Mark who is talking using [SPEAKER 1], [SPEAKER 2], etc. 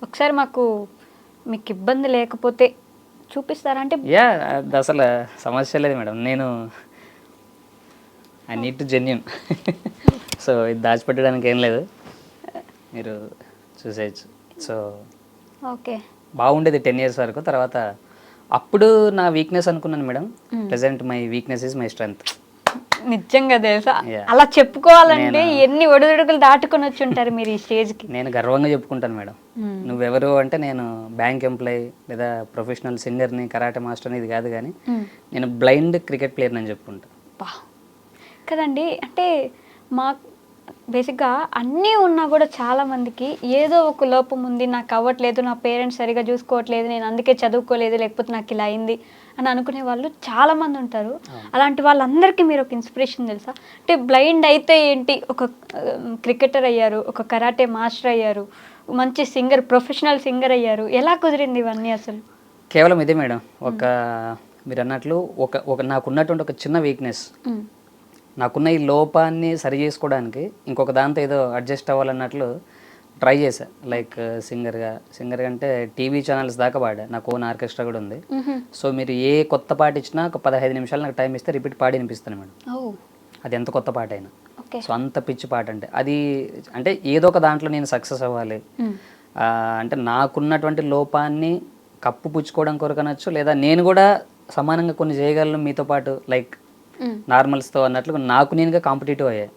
[SPEAKER 1] ఒకసారి మాకు మీకు ఇబ్బంది లేకపోతే చూపిస్తారా? అంటే
[SPEAKER 2] యా, అది అసలు సమస్య లేదు మేడం. నేను I need to genuine. So ఇది దాచిపెట్టడానికి ఏం లేదు, మీరు చూసేయచ్చు. So
[SPEAKER 1] okay.
[SPEAKER 2] బాగుండేది 10 years వరకు. తర్వాత అప్పుడు నా వీక్నెస్ అనుకున్నాను madam. Present my weakness is my strength.
[SPEAKER 1] నిజంగా తెలుసా,
[SPEAKER 2] Yeah.
[SPEAKER 1] అలా చెప్పుకోవాలంటే ఎన్ని ఒడిదుడుకులు దాటుకొని వచ్చి ఉంటారు మీరు ఈ స్టేజ్కి.
[SPEAKER 2] నేను గర్వంగా చెప్పుకుంటాను మేడం. నువ్వెవరు అంటే నేను బ్యాంక్ ఎంప్లాయీ లేదా ప్రొఫెషనల్ సింగర్ని, కరాటే మాస్టర్ని, ఇది కాదు కానీ నేను బ్లైండ్ క్రికెట్ ప్లేయర్ని అని చెప్పుకుంటాను.
[SPEAKER 1] బా కదండి. అంటే మా బేసిక్గా అన్నీ ఉన్నా కూడా చాలామందికి ఏదో ఒక లోపం ఉంది, నాకు అవ్వట్లేదు, నా పేరెంట్స్ సరిగా చూసుకోవట్లేదు, నేను అందుకే చదువుకోలేదు, లేకపోతే నాకు ఇలా అయింది అని అనుకునే వాళ్ళు చాలామంది ఉంటారు. అలాంటి వాళ్ళందరికీ మీరు ఒక ఇన్స్పిరేషన్ తెలుసా? అంటే బ్లైండ్ అయితే ఏంటి, ఒక క్రికెటర్ అయ్యారు, ఒక కరాటే మాస్టర్ అయ్యారు, మంచి సింగర్, ప్రొఫెషనల్ సింగర్ అయ్యారు. ఎలా కుదిరింది ఇవన్నీ అసలు?
[SPEAKER 2] కేవలం ఇదే మేడం, మీరు అన్నట్లు ఒక నాకున్నటువంటి ఒక చిన్న వీక్నెస్, నాకున్న ఈ లోపాన్ని సరి చేసుకోవడానికి ఇంకొక దాంతో ఏదో అడ్జస్ట్ అవ్వాలన్నట్లు ట్రై చేశా. లైక్ సింగర్గా అంటే టీవీ ఛానల్స్ దాకా పాడా, నాకు ఓన్ ఆర్కెస్ట్రా కూడా ఉంది. సో మీరు ఏ కొత్త పాట ఇచ్చినా ఒక 15 నిమిషాలు నాకు టైం ఇస్తే రిపీట్ పాడి వినిపిస్తాను మేడం, అది ఎంత కొత్త పాట అయినా. సో అంత పిచ్చి పాట అంటే అంటే ఏదో ఒక దాంట్లో నేను సక్సెస్ అవ్వాలి, అంటే నాకున్నటువంటి లోపాన్ని కప్పు పుచ్చుకోవడం కొరకు అనొచ్చు, లేదా నేను కూడా సమానంగా కొన్ని చేయగలను మీతో పాటు, లైక్ నార్మల్స్తో అన్నట్లు నాకు నేనుగా కాంపిటేటివ్ అయ్యాయి.